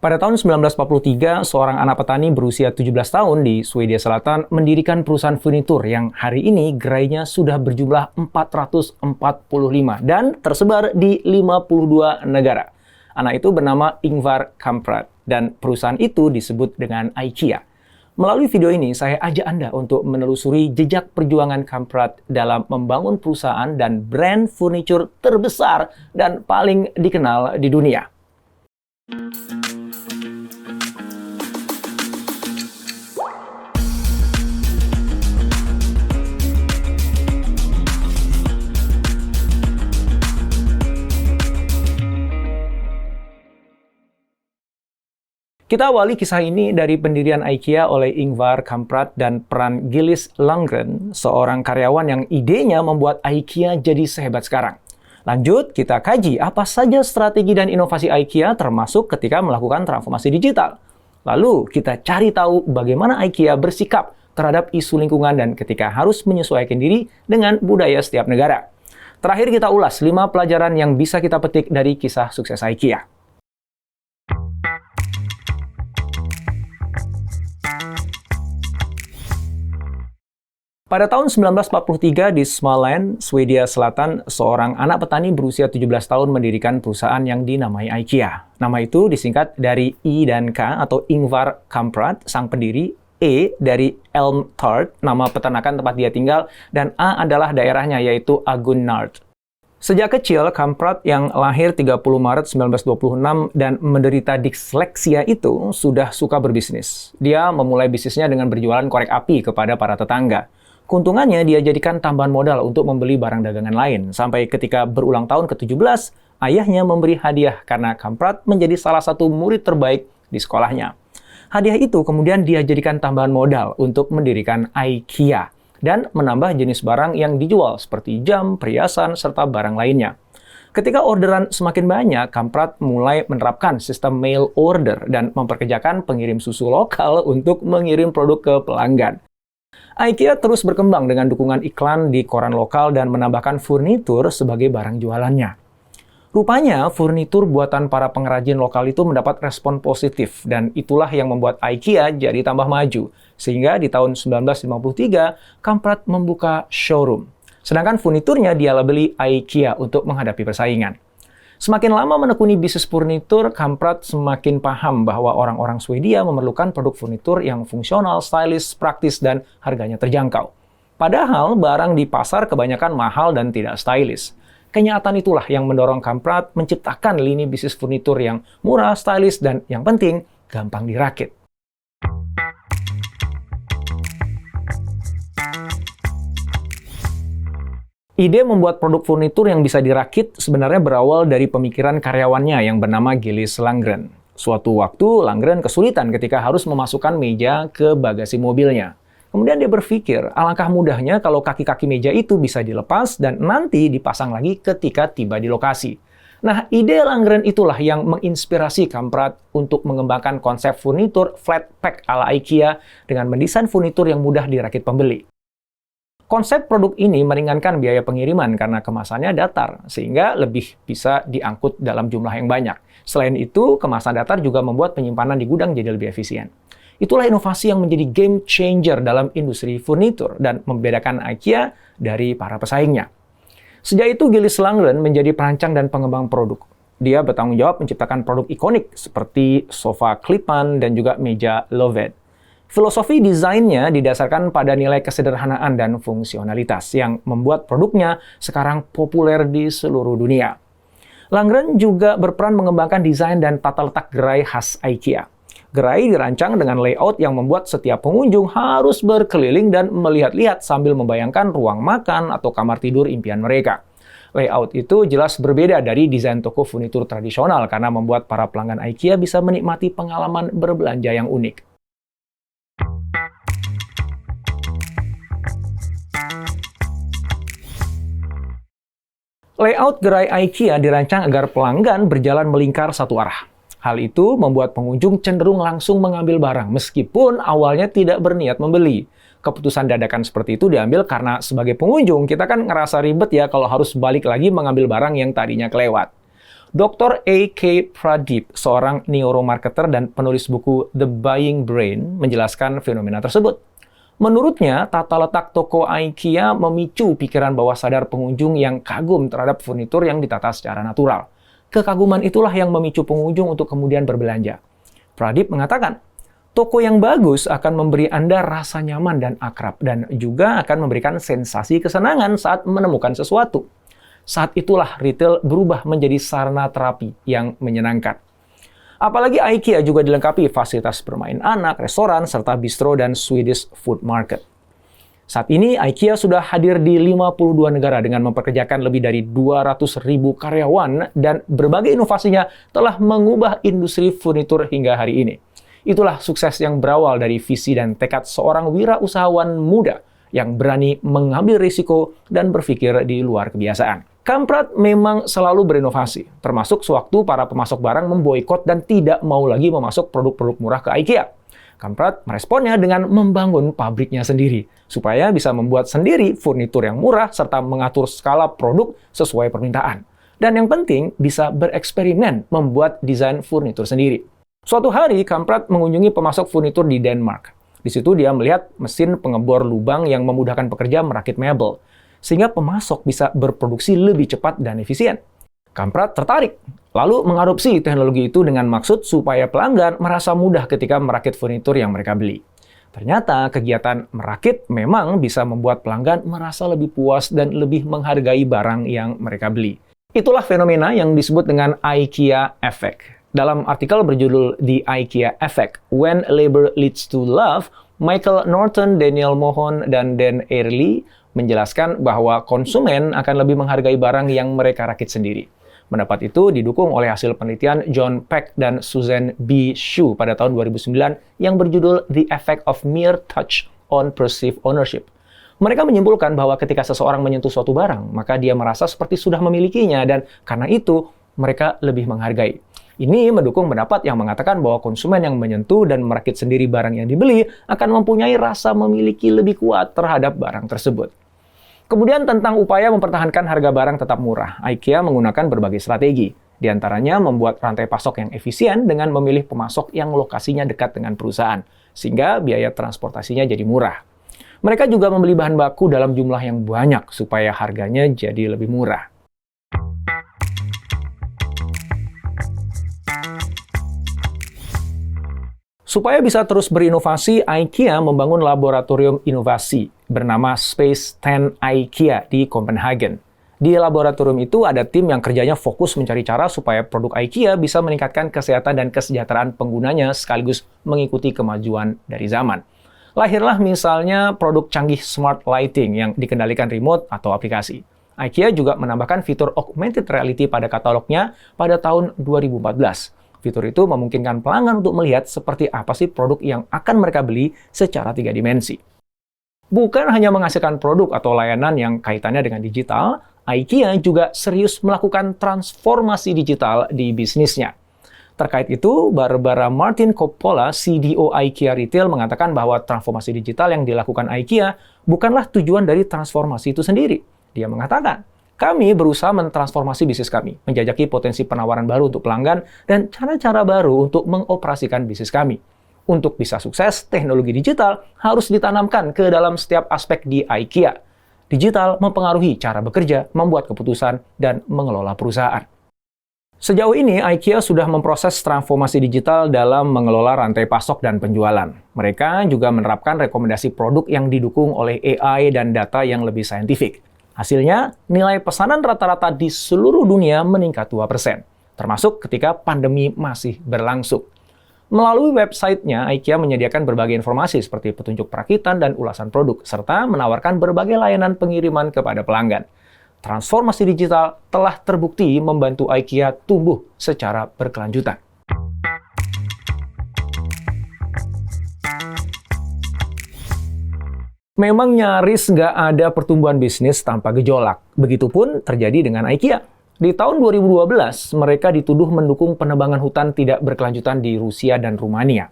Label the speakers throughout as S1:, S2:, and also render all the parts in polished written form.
S1: Pada tahun 1943, seorang anak petani berusia 17 tahun di Swedia Selatan mendirikan perusahaan furnitur yang hari ini gerainya sudah berjumlah 445 dan tersebar di 52 negara. Anak itu bernama Ingvar Kamprad dan perusahaan itu disebut dengan IKEA. Melalui video ini, saya ajak Anda untuk menelusuri jejak perjuangan Kamprad dalam membangun perusahaan dan brand furnitur terbesar dan paling dikenal di dunia. Kita awali kisah ini dari pendirian IKEA oleh Ingvar Kamprad dan peran Gillis Landgren, seorang karyawan yang idenya membuat IKEA jadi sehebat sekarang. Lanjut, kita kaji apa saja strategi dan inovasi IKEA termasuk ketika melakukan transformasi digital. Lalu, kita cari tahu bagaimana IKEA bersikap terhadap isu lingkungan dan ketika harus menyesuaikan diri dengan budaya setiap negara. Terakhir, kita ulas 5 pelajaran yang bisa kita petik dari kisah sukses IKEA. Pada tahun 1943 di Småland, Swedia Selatan, seorang anak petani berusia 17 tahun mendirikan perusahaan yang dinamai IKEA. Nama itu disingkat dari I dan K atau Ingvar Kamprad, sang pendiri, E dari Elmtorp, nama peternakan tempat dia tinggal, dan A adalah daerahnya yaitu Agunnarp. Sejak kecil, Kamprad yang lahir 30 Maret 1926 dan menderita disleksia itu sudah suka berbisnis. Dia memulai bisnisnya dengan berjualan korek api kepada para tetangga. Keuntungannya dia jadikan tambahan modal untuk membeli barang dagangan lain. Sampai ketika berulang tahun ke-17, ayahnya memberi hadiah karena Kamprad menjadi salah satu murid terbaik di sekolahnya. Hadiah itu kemudian dia jadikan tambahan modal untuk mendirikan IKEA dan menambah jenis barang yang dijual seperti jam, perhiasan, serta barang lainnya. Ketika orderan semakin banyak, Kamprad mulai menerapkan sistem mail order dan memperkerjakan pengirim susu lokal untuk mengirim produk ke pelanggan. IKEA terus berkembang dengan dukungan iklan di koran lokal dan menambahkan furnitur sebagai barang jualannya. Rupanya, furnitur buatan para pengrajin lokal itu mendapat respon positif dan itulah yang membuat IKEA jadi tambah maju. Sehingga di tahun 1953, Kamprad membuka showroom. Sedangkan furniturnya dia labeli IKEA untuk menghadapi persaingan. Semakin lama menekuni bisnis furnitur, Kamprad semakin paham bahwa orang-orang Swedia memerlukan produk furnitur yang fungsional, stylish, praktis, dan harganya terjangkau. Padahal barang di pasar kebanyakan mahal dan tidak stylish. Kenyataan itulah yang mendorong Kamprad menciptakan lini bisnis furnitur yang murah, stylish, dan yang penting, gampang dirakit. Ide membuat produk furnitur yang bisa dirakit sebenarnya berawal dari pemikiran karyawannya yang bernama Gillis Landgren. Suatu waktu, Landgren kesulitan ketika harus memasukkan meja ke bagasi mobilnya. Kemudian dia berpikir, alangkah mudahnya kalau kaki-kaki meja itu bisa dilepas dan nanti dipasang lagi ketika tiba di lokasi. Nah, ide Landgren itulah yang menginspirasi Kamprad untuk mengembangkan konsep furnitur flat pack ala IKEA dengan mendesain furnitur yang mudah dirakit pembeli. Konsep produk ini meringankan biaya pengiriman karena kemasannya datar, sehingga lebih bisa diangkut dalam jumlah yang banyak. Selain itu, kemasan datar juga membuat penyimpanan di gudang jadi lebih efisien. Itulah inovasi yang menjadi game changer dalam industri furnitur dan membedakan IKEA dari para pesaingnya. Sejak itu, Gillis Landgren menjadi perancang dan pengembang produk. Dia bertanggung jawab menciptakan produk ikonik seperti sofa Klippan dan juga meja Loved. Filosofi desainnya didasarkan pada nilai kesederhanaan dan fungsionalitas yang membuat produknya sekarang populer di seluruh dunia. Landgren juga berperan mengembangkan desain dan tata letak gerai khas IKEA. Gerai dirancang dengan layout yang membuat setiap pengunjung harus berkeliling dan melihat-lihat sambil membayangkan ruang makan atau kamar tidur impian mereka. Layout itu jelas berbeda dari desain toko furnitur tradisional karena membuat para pelanggan IKEA bisa menikmati pengalaman berbelanja yang unik. Layout gerai IKEA dirancang agar pelanggan berjalan melingkar satu arah. Hal itu membuat pengunjung cenderung langsung mengambil barang, meskipun awalnya tidak berniat membeli. Keputusan dadakan seperti itu diambil karena sebagai pengunjung, kita kan ngerasa ribet ya kalau harus balik lagi mengambil barang yang tadinya kelewat. Dr. A.K. Pradeep, seorang neuromarketer dan penulis buku The Buying Brain, menjelaskan fenomena tersebut. Menurutnya, tata letak toko IKEA memicu pikiran bawah sadar pengunjung yang kagum terhadap furnitur yang ditata secara natural. Kekaguman itulah yang memicu pengunjung untuk kemudian berbelanja. Pradeep mengatakan, toko yang bagus akan memberi Anda rasa nyaman dan akrab, dan juga akan memberikan sensasi kesenangan saat menemukan sesuatu. Saat itulah retail berubah menjadi sarana terapi yang menyenangkan. Apalagi IKEA juga dilengkapi fasilitas bermain anak, restoran, serta bistro dan Swedish food market. Saat ini IKEA sudah hadir di 52 negara dengan mempekerjakan lebih dari 200.000 karyawan dan berbagai inovasinya telah mengubah industri furnitur hingga hari ini. Itulah sukses yang berawal dari visi dan tekad seorang wirausahawan muda yang berani mengambil risiko dan berpikir di luar kebiasaan. Kamprad memang selalu berinovasi, termasuk sewaktu para pemasok barang memboikot dan tidak mau lagi memasok produk-produk murah ke IKEA. Kamprad meresponnya dengan membangun pabriknya sendiri, supaya bisa membuat sendiri furnitur yang murah serta mengatur skala produk sesuai permintaan. Dan yang penting, bisa bereksperimen membuat desain furnitur sendiri. Suatu hari, Kamprad mengunjungi pemasok furnitur di Denmark. Di situ dia melihat mesin pengebor lubang yang memudahkan pekerja merakit mebel, sehingga pemasok bisa berproduksi lebih cepat dan efisien. Kamprad tertarik, lalu mengadopsi teknologi itu dengan maksud supaya pelanggan merasa mudah ketika merakit furnitur yang mereka beli. Ternyata kegiatan merakit memang bisa membuat pelanggan merasa lebih puas dan lebih menghargai barang yang mereka beli. Itulah fenomena yang disebut dengan IKEA Effect. Dalam artikel berjudul The IKEA Effect, When Labor Leads to Love, Michael Norton, Daniel Mohon, dan Dan Early menjelaskan bahwa konsumen akan lebih menghargai barang yang mereka rakit sendiri. Pendapat itu didukung oleh hasil penelitian John Peck dan Susan B. Shu pada tahun 2009 yang berjudul The Effect of Mere Touch on Perceived Ownership. Mereka menyimpulkan bahwa ketika seseorang menyentuh suatu barang, maka dia merasa seperti sudah memilikinya dan karena itu mereka lebih menghargai. Ini mendukung pendapat yang mengatakan bahwa konsumen yang menyentuh dan merakit sendiri barang yang dibeli akan mempunyai rasa memiliki lebih kuat terhadap barang tersebut. Kemudian tentang upaya mempertahankan harga barang tetap murah, IKEA menggunakan berbagai strategi. Di antaranya membuat rantai pasok yang efisien dengan memilih pemasok yang lokasinya dekat dengan perusahaan, sehingga biaya transportasinya jadi murah. Mereka juga membeli bahan baku dalam jumlah yang banyak supaya harganya jadi lebih murah. Supaya bisa terus berinovasi, IKEA membangun laboratorium inovasi bernama Space 10 IKEA di Copenhagen. Di laboratorium itu ada tim yang kerjanya fokus mencari cara supaya produk IKEA bisa meningkatkan kesehatan dan kesejahteraan penggunanya sekaligus mengikuti kemajuan dari zaman. Lahirlah misalnya produk canggih smart lighting yang dikendalikan remote atau aplikasi. IKEA juga menambahkan fitur augmented reality pada katalognya pada tahun 2014. Fitur itu memungkinkan pelanggan untuk melihat seperti apa sih produk yang akan mereka beli secara 3 dimensi. Bukan hanya menghasilkan produk atau layanan yang kaitannya dengan digital, IKEA juga serius melakukan transformasi digital di bisnisnya. Terkait itu, Barbara Martin Coppola, CDO IKEA Retail, mengatakan bahwa transformasi digital yang dilakukan IKEA bukanlah tujuan dari transformasi itu sendiri. Dia mengatakan, kami berusaha mentransformasi bisnis kami, menjajaki potensi penawaran baru untuk pelanggan, dan cara-cara baru untuk mengoperasikan bisnis kami. Untuk bisa sukses, teknologi digital harus ditanamkan ke dalam setiap aspek di IKEA. Digital mempengaruhi cara bekerja, membuat keputusan, dan mengelola perusahaan. Sejauh ini, IKEA sudah memproses transformasi digital dalam mengelola rantai pasok dan penjualan. Mereka juga menerapkan rekomendasi produk yang didukung oleh AI dan data yang lebih saintifik. Hasilnya, nilai pesanan rata-rata di seluruh dunia meningkat 2%, termasuk ketika pandemi masih berlangsung. Melalui websitenya, IKEA menyediakan berbagai informasi seperti petunjuk perakitan dan ulasan produk, serta menawarkan berbagai layanan pengiriman kepada pelanggan. Transformasi digital telah terbukti membantu IKEA tumbuh secara berkelanjutan. Memang nyaris nggak ada pertumbuhan bisnis tanpa gejolak. Begitupun terjadi dengan IKEA. Di tahun 2012, mereka dituduh mendukung penebangan hutan tidak berkelanjutan di Rusia dan Rumania.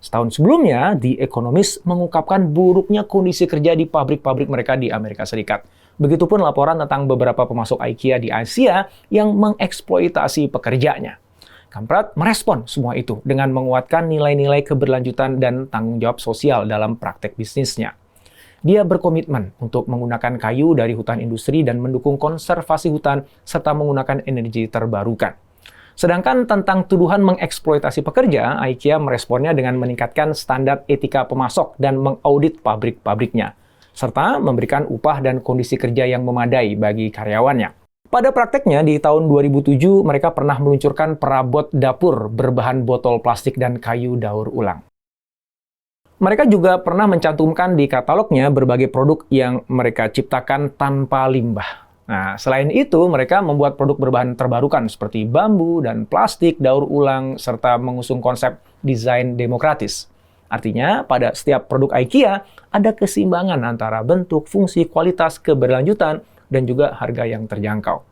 S1: Setahun sebelumnya, The Economist mengungkapkan buruknya kondisi kerja di pabrik-pabrik mereka di Amerika Serikat. Begitupun laporan tentang beberapa pemasok IKEA di Asia yang mengeksploitasi pekerjanya. Kamprat merespon semua itu dengan menguatkan nilai-nilai keberlanjutan dan tanggung jawab sosial dalam praktek bisnisnya. Dia berkomitmen untuk menggunakan kayu dari hutan industri dan mendukung konservasi hutan serta menggunakan energi terbarukan. Sedangkan tentang tuduhan mengeksploitasi pekerja, IKEA meresponnya dengan meningkatkan standar etika pemasok dan mengaudit pabrik-pabriknya, serta memberikan upah dan kondisi kerja yang memadai bagi karyawannya. Pada prakteknya, di tahun 2007, mereka pernah meluncurkan perabot dapur berbahan botol plastik dan kayu daur ulang. Mereka juga pernah mencantumkan di katalognya berbagai produk yang mereka ciptakan tanpa limbah. Nah, selain itu, mereka membuat produk berbahan terbarukan seperti bambu dan plastik daur ulang, serta mengusung konsep desain demokratis. Artinya, pada setiap produk IKEA, ada keseimbangan antara bentuk, fungsi, kualitas, keberlanjutan, dan juga harga yang terjangkau.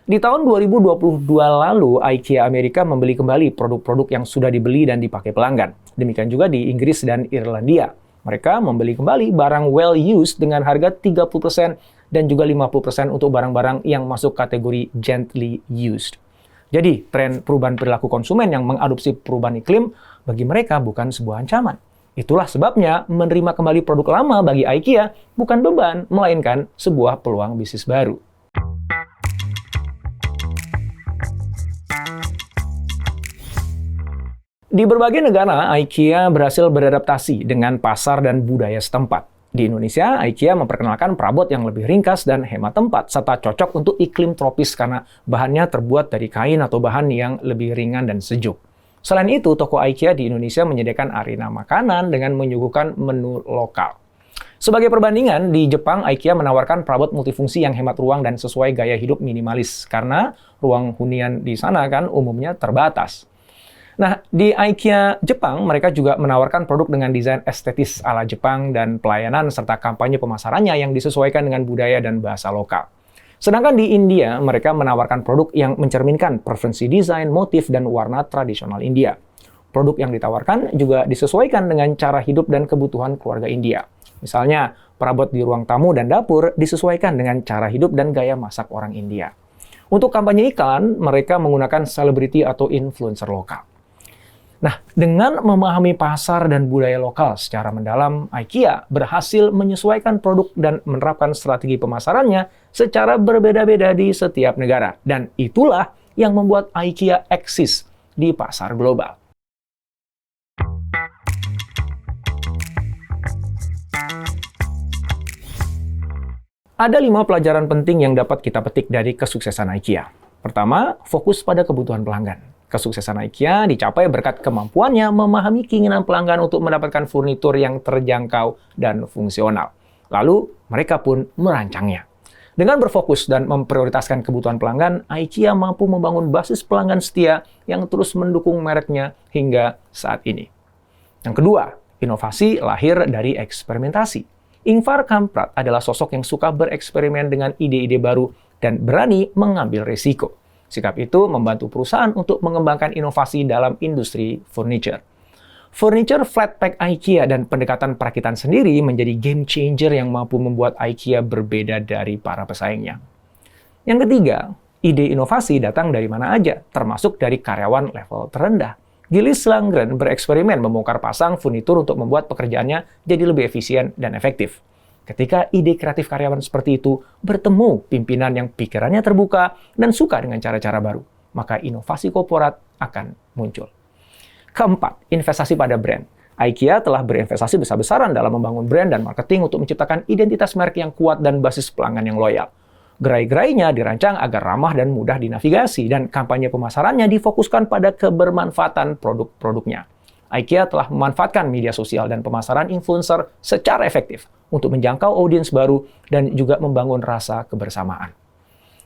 S1: Di tahun 2022 lalu, IKEA Amerika membeli kembali produk-produk yang sudah dibeli dan dipakai pelanggan. Demikian juga di Inggris dan Irlandia. Mereka membeli kembali barang well-used dengan harga 30% dan juga 50% untuk barang-barang yang masuk kategori gently used. Jadi, tren perubahan perilaku konsumen yang mengadopsi perubahan iklim bagi mereka bukan sebuah ancaman. Itulah sebabnya menerima kembali produk lama bagi IKEA bukan beban, melainkan sebuah peluang bisnis baru. Di berbagai negara, IKEA berhasil beradaptasi dengan pasar dan budaya setempat. Di Indonesia, IKEA memperkenalkan perabot yang lebih ringkas dan hemat tempat, serta cocok untuk iklim tropis karena bahannya terbuat dari kain atau bahan yang lebih ringan dan sejuk. Selain itu, toko IKEA di Indonesia menyediakan arena makanan dengan menyuguhkan menu lokal. Sebagai perbandingan, di Jepang, IKEA menawarkan perabot multifungsi yang hemat ruang dan sesuai gaya hidup minimalis, karena ruang hunian di sana kan umumnya terbatas. Nah, di IKEA Jepang, mereka juga menawarkan produk dengan desain estetis ala Jepang dan pelayanan serta kampanye pemasarannya yang disesuaikan dengan budaya dan bahasa lokal. Sedangkan di India, mereka menawarkan produk yang mencerminkan preferensi desain, motif, dan warna tradisional India. Produk yang ditawarkan juga disesuaikan dengan cara hidup dan kebutuhan keluarga India. Misalnya, perabot di ruang tamu dan dapur disesuaikan dengan cara hidup dan gaya masak orang India. Untuk kampanye iklan, mereka menggunakan selebriti atau influencer lokal. Nah, dengan memahami pasar dan budaya lokal secara mendalam, IKEA berhasil menyesuaikan produk dan menerapkan strategi pemasarannya secara berbeda-beda di setiap negara. Dan itulah yang membuat IKEA eksis di pasar global. Ada 5 pelajaran penting yang dapat kita petik dari kesuksesan IKEA. Pertama, fokus pada kebutuhan pelanggan. Kesuksesan IKEA dicapai berkat kemampuannya memahami keinginan pelanggan untuk mendapatkan furnitur yang terjangkau dan fungsional. Lalu, mereka pun merancangnya. Dengan berfokus dan memprioritaskan kebutuhan pelanggan, IKEA mampu membangun basis pelanggan setia yang terus mendukung mereknya hingga saat ini. Yang kedua, inovasi lahir dari eksperimentasi. Ingvar Kamprad adalah sosok yang suka bereksperimen dengan ide-ide baru dan berani mengambil risiko. Sikap itu membantu perusahaan untuk mengembangkan inovasi dalam industri furniture. Furniture flat pack IKEA dan pendekatan perakitan sendiri menjadi game changer yang mampu membuat IKEA berbeda dari para pesaingnya. Yang ketiga, ide inovasi datang dari mana aja, termasuk dari karyawan level terendah. Gilles Langren bereksperimen membongkar pasang furnitur untuk membuat pekerjaannya jadi lebih efisien dan efektif. Ketika ide kreatif karyawan seperti itu bertemu pimpinan yang pikirannya terbuka dan suka dengan cara-cara baru, maka inovasi korporat akan muncul. Keempat, investasi pada brand. IKEA telah berinvestasi besar-besaran dalam membangun brand dan marketing untuk menciptakan identitas merek yang kuat dan basis pelanggan yang loyal. Gerai-gerainya dirancang agar ramah dan mudah dinavigasi, dan kampanye pemasarannya difokuskan pada kebermanfaatan produk-produknya. IKEA telah memanfaatkan media sosial dan pemasaran influencer secara efektif untuk menjangkau audiens baru dan juga membangun rasa kebersamaan.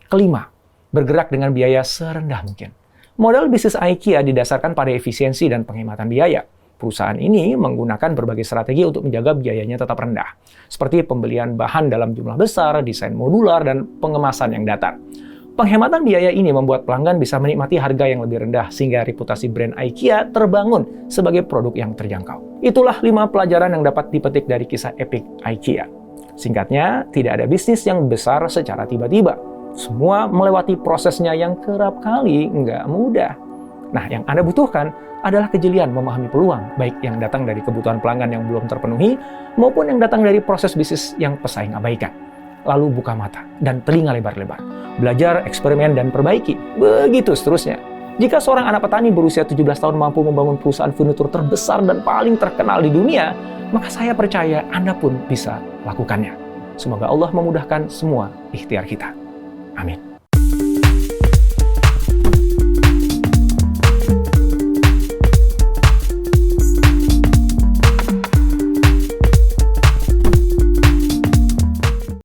S1: Kelima, bergerak dengan biaya serendah mungkin. Model bisnis IKEA didasarkan pada efisiensi dan penghematan biaya. Perusahaan ini menggunakan berbagai strategi untuk menjaga biayanya tetap rendah, seperti pembelian bahan dalam jumlah besar, desain modular, dan pengemasan yang datar. Penghematan biaya ini membuat pelanggan bisa menikmati harga yang lebih rendah, sehingga reputasi brand IKEA terbangun sebagai produk yang terjangkau. Itulah 5 pelajaran yang dapat dipetik dari kisah epik IKEA. Singkatnya, tidak ada bisnis yang besar secara tiba-tiba. Semua melewati prosesnya yang kerap kali nggak mudah. Nah, yang Anda butuhkan adalah kejelian memahami peluang, baik yang datang dari kebutuhan pelanggan yang belum terpenuhi, maupun yang datang dari proses bisnis yang pesaing abaikan. Lalu buka mata dan telinga lebar-lebar. Belajar, eksperimen, dan perbaiki. Begitu seterusnya. Jika seorang anak petani berusia 17 tahun mampu membangun perusahaan furnitur terbesar dan paling terkenal di dunia, maka saya percaya Anda pun bisa lakukannya. Semoga Allah memudahkan semua ikhtiar kita. Amin.